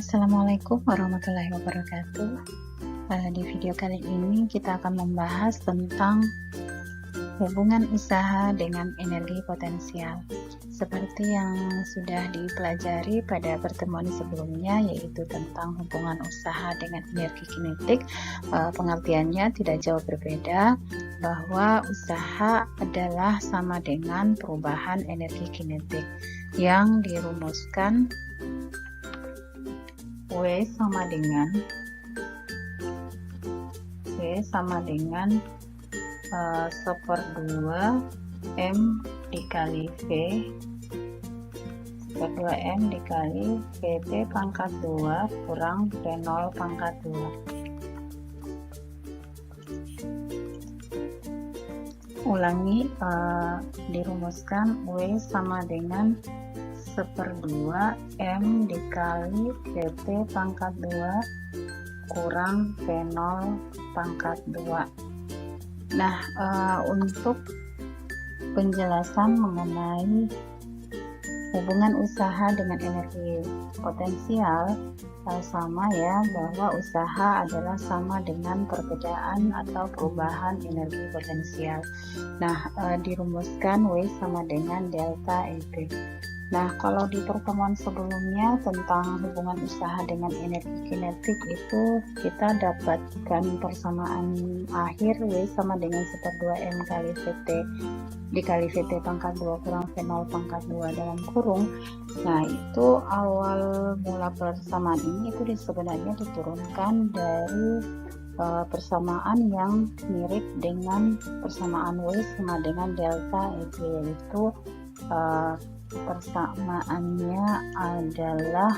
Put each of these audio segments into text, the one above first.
Assalamualaikum warahmatullahi wabarakatuh. Di video kali ini kita akan membahas tentang hubungan usaha dengan energi potensial. Seperti yang sudah dipelajari pada pertemuan sebelumnya, yaitu tentang hubungan usaha dengan energi kinetik, pengertiannya tidak jauh berbeda, bahwa usaha adalah sama dengan perubahan energi kinetik yang dirumuskan W sama dengan 1/2 M dikali V dikali VT pangkat 2 kurang V0 pangkat 2. Ulangi, dirumuskan W sama dengan 1/2 M dikali VT pangkat 2 kurang V0 pangkat 2. Nah, untuk penjelasan mengenai hubungan usaha dengan energi potensial, sama ya, bahwa usaha adalah sama dengan perbedaan atau perubahan energi potensial. Nah, dirumuskan W sama dengan delta EP. Nah, kalau di pertemuan sebelumnya tentang hubungan usaha dengan energi kinetik itu kita dapatkan persamaan akhir W sama dengan 1/2 M kali VT dikali VT pangkat 2 kurang V0 pangkat 2 dalam kurung. Nah, itu awal mula persamaan ini itu sebenarnya diturunkan dari persamaan yang mirip dengan persamaan W sama dengan delta EP, yaitu persamaannya adalah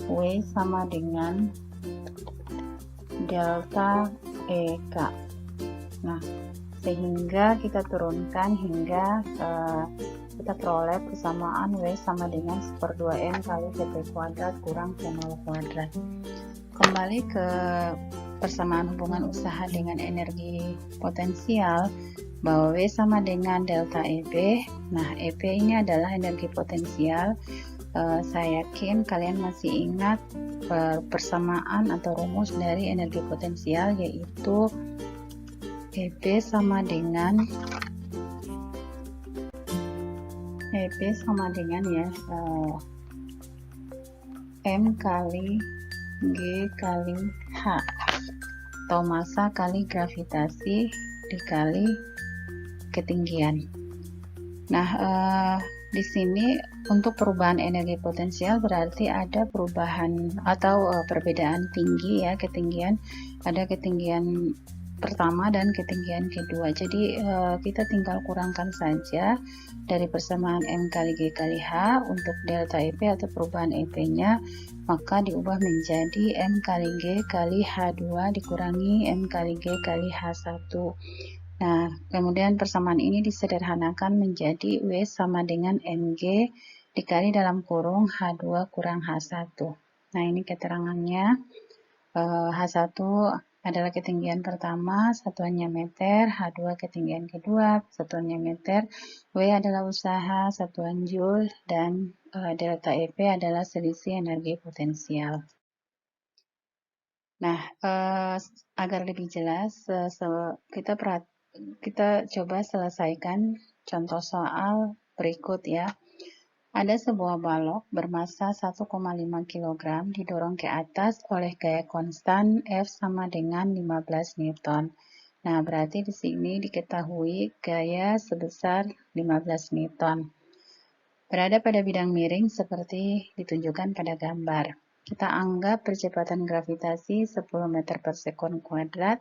W sama dengan delta EK. Nah, sehingga kita turunkan hingga kita peroleh persamaan W sama dengan 1/2 M kali VT kuadrat kurang V0 kuadrat. Kembali ke persamaan hubungan usaha dengan energi potensial, bahwa W sama dengan delta EP. Nah, EP ini adalah energi potensial. Saya yakin kalian masih ingat persamaan atau rumus dari energi potensial, yaitu EP sama dengan M kali G kali H, atau massa kali gravitasi dikali ketinggian. Nah, di sini untuk perubahan energi potensial berarti ada perubahan atau perbedaan tinggi ya, ketinggian. Ada ketinggian pertama dan ketinggian kedua. Jadi kita tinggal kurangkan saja dari persamaan M kali G kali H untuk delta EP atau perubahan EP-nya, maka diubah menjadi M kali G kali H2 dikurangi M kali G kali H1. Nah, kemudian persamaan ini disederhanakan menjadi W sama dengan MG dikali dalam kurung H2 kurang H1. Nah, ini keterangannya. H1 adalah ketinggian pertama, satuannya meter, H2 ketinggian kedua, satuannya meter, W adalah usaha, satuan joule, dan delta EP adalah selisih energi potensial. Nah, agar lebih jelas, kita coba selesaikan contoh soal berikut ya. Ada sebuah balok bermassa 1,5 kg didorong ke atas oleh gaya konstan F sama dengan 15 Newton. Nah, berarti di sini diketahui gaya sebesar 15 Newton. Berada pada bidang miring seperti ditunjukkan pada gambar. Kita anggap percepatan gravitasi 10 meter per sekon kuadrat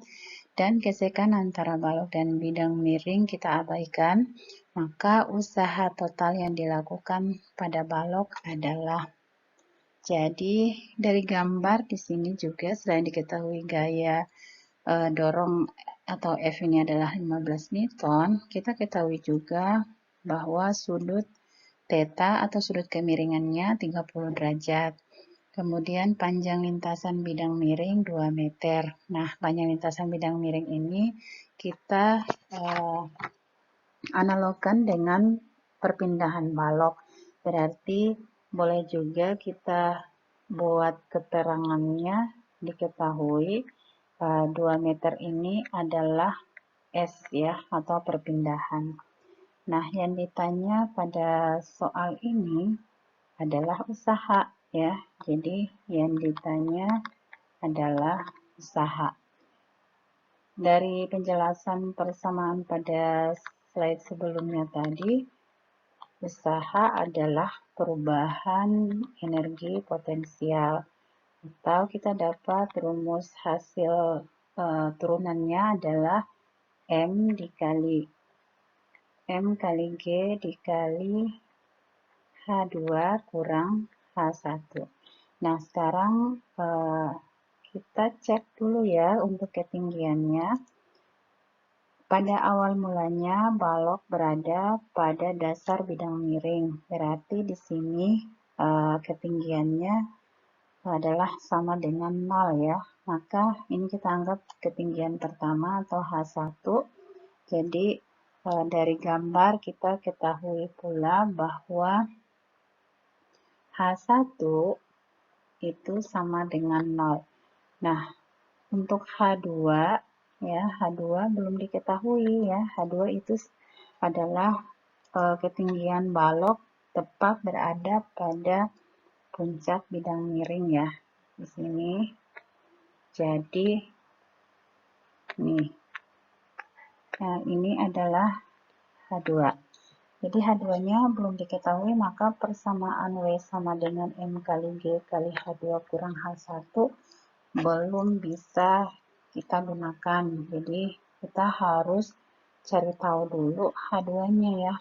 dan gesekan antara balok dan bidang miring kita abaikan, maka usaha total yang dilakukan pada balok adalah. Jadi dari gambar di sini juga selain diketahui gaya dorong atau F ini adalah 15 Newton, kita ketahui juga bahwa sudut theta atau sudut kemiringannya 30 derajat. Kemudian panjang lintasan bidang miring 2 meter. Nah, panjang lintasan bidang miring ini kita analogkan dengan perpindahan balok. Berarti boleh juga kita buat keterangannya diketahui 2 meter ini adalah S ya, atau perpindahan. Nah, yang ditanya pada soal ini adalah usaha ya. Jadi yang ditanya adalah usaha. Dari penjelasan persamaan pada slide sebelumnya tadi, usaha adalah perubahan energi potensial, atau kita dapat rumus hasil turunannya adalah M kali G dikali H2 kurang H1. Nah, sekarang kita cek dulu ya untuk ketinggiannya. Pada awal mulanya balok berada pada dasar bidang miring. Berarti di sini ketinggiannya adalah sama dengan 0 ya. Maka ini kita anggap ketinggian pertama atau H1. Jadi dari gambar kita ketahui pula bahwa H1 itu sama dengan 0. Nah, untuk H2 ya, H2 belum diketahui ya. H2 itu adalah ketinggian balok tepat berada pada puncak bidang miring ya. Di sini. Jadi nih. Nah, ini adalah H2. Jadi H2-nya belum diketahui, maka persamaan W sama dengan M kali G kali H2 kurang H1 belum bisa kita gunakan. Jadi kita harus cari tahu dulu H2-nya ya.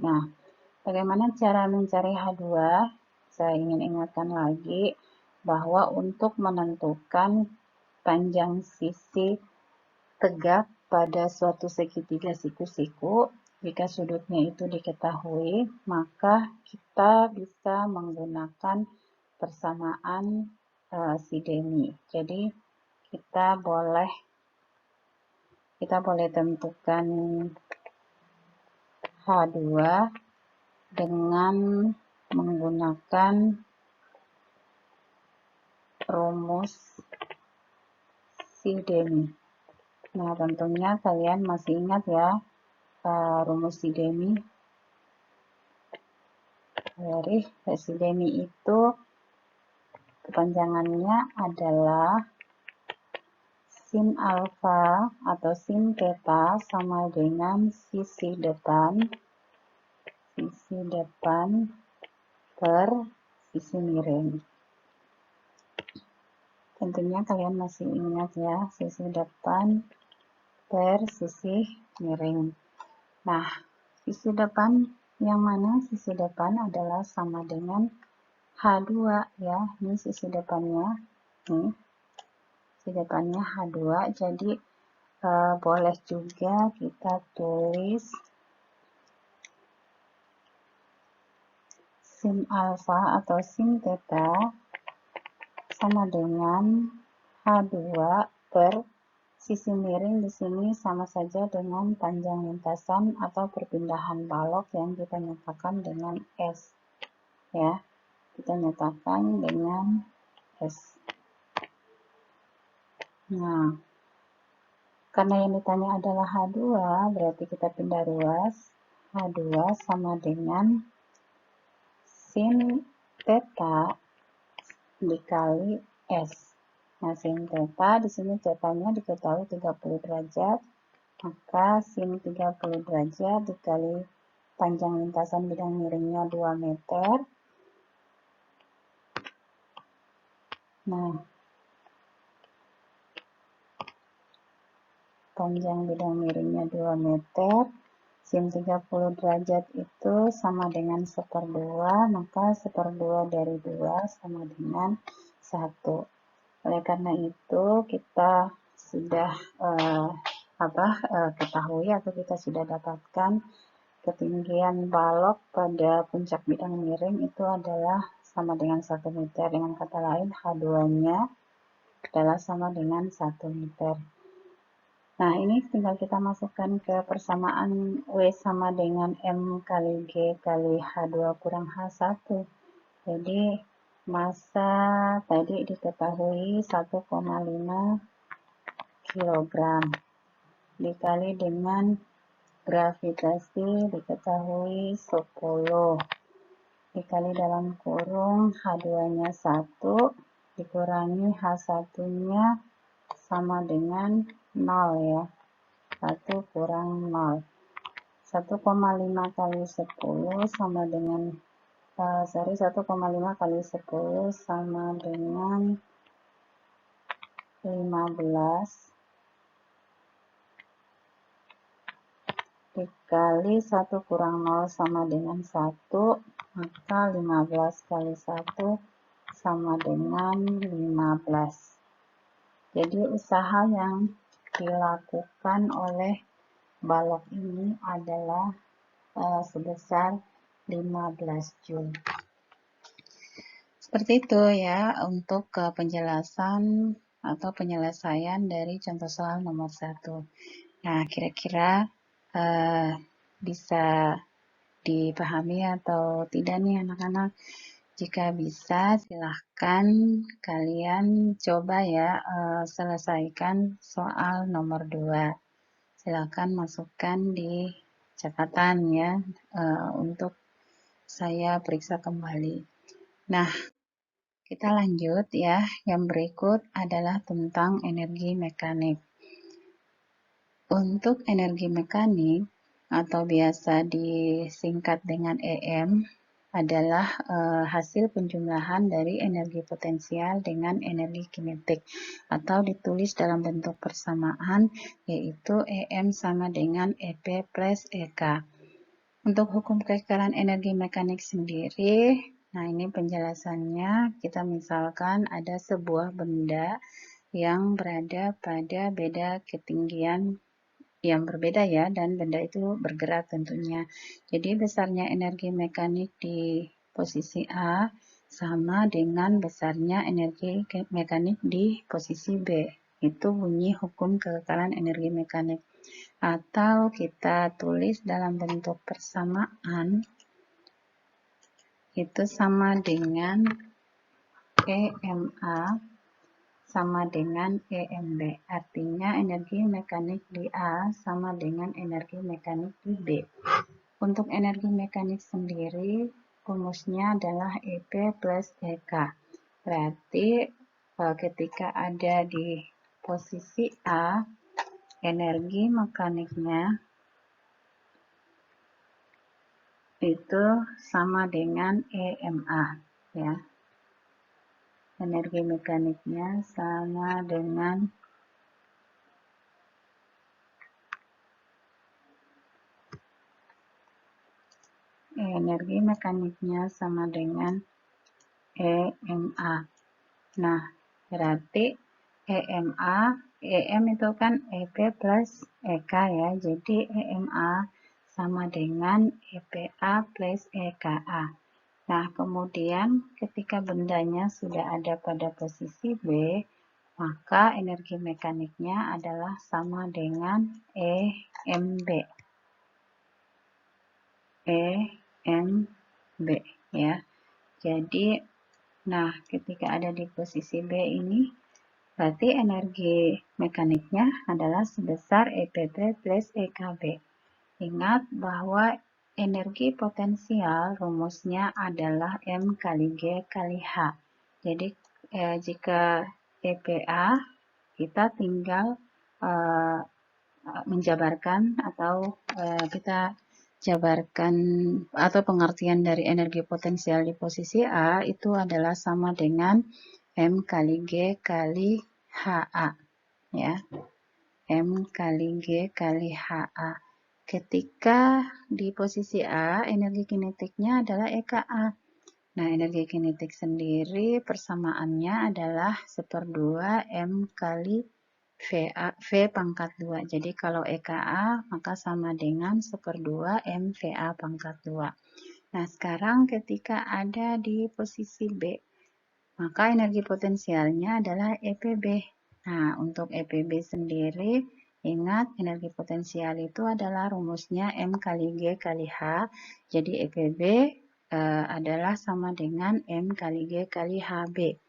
Nah, bagaimana cara mencari H2? Saya ingin ingatkan lagi bahwa untuk menentukan panjang sisi tegak pada suatu segitiga siku-siku, jika sudutnya itu diketahui, maka kita bisa menggunakan persamaan Sidemi. Jadi kita boleh tentukan H2 dengan menggunakan rumus Sidemi. Nah, tentunya kalian masih ingat ya rumus Sidemi. Dari Sidemi itu kepanjangannya adalah sin alfa atau sin theta sama dengan sisi depan per sisi miring. Tentunya kalian masih ingat ya, sisi depan per sisi miring. Nah, sisi depan yang mana? Sisi depan adalah sama dengan H2 ya. Ini sisi depannya. Nih. Sisi depannya H2. Jadi boleh juga kita tulis sin alfa atau sin theta sama dengan H2 per sisi miring. Di sini sama saja dengan panjang lintasan atau perpindahan balok yang kita nyatakan dengan S ya. Kita nyatakan dengan S. Nah, karena yang ditanya adalah H2, berarti kita pindah ruas. H2 sama dengan sin theta dikali S. Nah, sin theta di sini theta-nya diketahui 30 derajat. Maka sin 30 derajat dikali panjang lintasan bidang miringnya 2 meter. Nah, panjang bidang miringnya 2 meter. Sin 30 derajat itu sama dengan 1/2, maka 1/2 dari 2 sama dengan 1. Oleh karena itu, kita sudah ketahui atau kita sudah dapatkan ketinggian balok pada puncak bidang miring itu adalah sama dengan 1 meter. Dengan kata lain, H2-nya adalah sama dengan 1 meter. Nah, ini tinggal kita masukkan ke persamaan W sama dengan M kali G kali H2 kurang H1. Jadi, Massa tadi diketahui 1,5 kg dikali dengan gravitasi diketahui 10 dikali dalam kurung H2-nya 1 dikurangi H1-nya sama dengan 0 ya. 1 kurang 0. 1,5 kali 10 sama dengan 1,5 kali 10 sama dengan 15 dikali 1 kurang 0 sama dengan 1, maka 15 kali 1 sama dengan 15. Jadi usaha yang dilakukan oleh balok ini adalah sebesar 15 Joule. Seperti itu ya untuk penjelasan atau penyelesaian dari contoh soal nomor 1. Nah, kira-kira bisa dipahami atau tidak nih anak-anak? Jika bisa, silahkan kalian coba ya selesaikan soal nomor 2. Silahkan masukkan di catatan ya untuk saya periksa kembali. Nah, kita lanjut ya. Yang berikut adalah tentang energi mekanik. Untuk energi mekanik atau biasa disingkat dengan EM adalah hasil penjumlahan dari energi potensial dengan energi kinetik atau ditulis dalam bentuk persamaan yaitu EM sama dengan EP plus EK. Untuk hukum kekekalan energi mekanik sendiri, nah ini penjelasannya, kita misalkan ada sebuah benda yang berada pada beda ketinggian yang berbeda ya, dan benda itu bergerak tentunya. Jadi besarnya energi mekanik di posisi A sama dengan besarnya energi mekanik di posisi B. Itu bunyi hukum kekekalan energi mekanik. Atau kita tulis dalam bentuk persamaan, itu sama dengan EMA sama dengan EMB. Artinya energi mekanik di A sama dengan energi mekanik di B. Untuk energi mekanik sendiri, rumusnya adalah EP plus EK. Berarti ketika ada di posisi A, energi mekaniknya itu sama dengan EMA ya. Energi mekaniknya sama dengan EMA. Nah, berarti EM itu kan EP plus EK ya. Jadi EMA sama dengan EPA plus EKA. Nah, kemudian ketika bendanya sudah ada pada posisi B, maka energi mekaniknya adalah sama dengan EMB. EMB ya. Jadi, nah ketika ada di posisi B ini, berarti energi mekaniknya adalah sebesar EPB plus EKB. Ingat bahwa energi potensial rumusnya adalah M kali G kali H. Jadi jika EPA kita tinggal menjabarkan atau kita jabarkan atau pengertian dari energi potensial di posisi A itu adalah sama dengan M kali G kali HA ya. M kali G kali HA. Ketika di posisi A, energi kinetiknya adalah EKA. Nah, energi kinetik sendiri persamaannya adalah 1/2 M kali V pangkat 2. Jadi kalau EKA maka sama dengan 1/2 M VA pangkat 2. Nah, sekarang ketika ada di posisi B, maka energi potensialnya adalah EPB. Nah, untuk EPB sendiri, ingat energi potensial itu adalah rumusnya M kali G kali H. Jadi EPB adalah sama dengan M kali G kali HB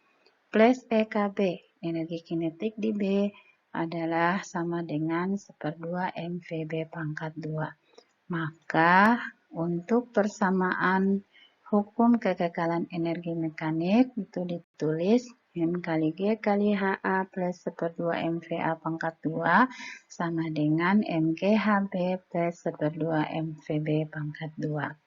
plus EKB. Energi kinetik di B adalah sama dengan 1/2 MVB pangkat 2. Maka untuk persamaan hukum kekekalan energi mekanik itu ditulis M kali G kali HA plus 1/2 MVA pangkat 2 sama dengan MGHB plus 1/2 MVB pangkat 2.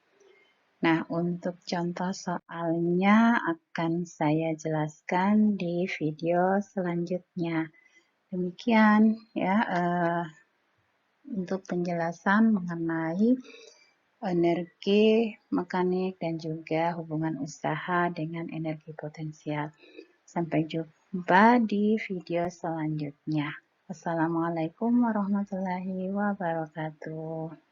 Nah, untuk contoh soalnya akan saya jelaskan di video selanjutnya. Demikian ya untuk penjelasan mengenai energi mekanik dan juga hubungan usaha dengan energi potensial. Sampai jumpa di video selanjutnya. Wassalamualaikum warahmatullahi wabarakatuh.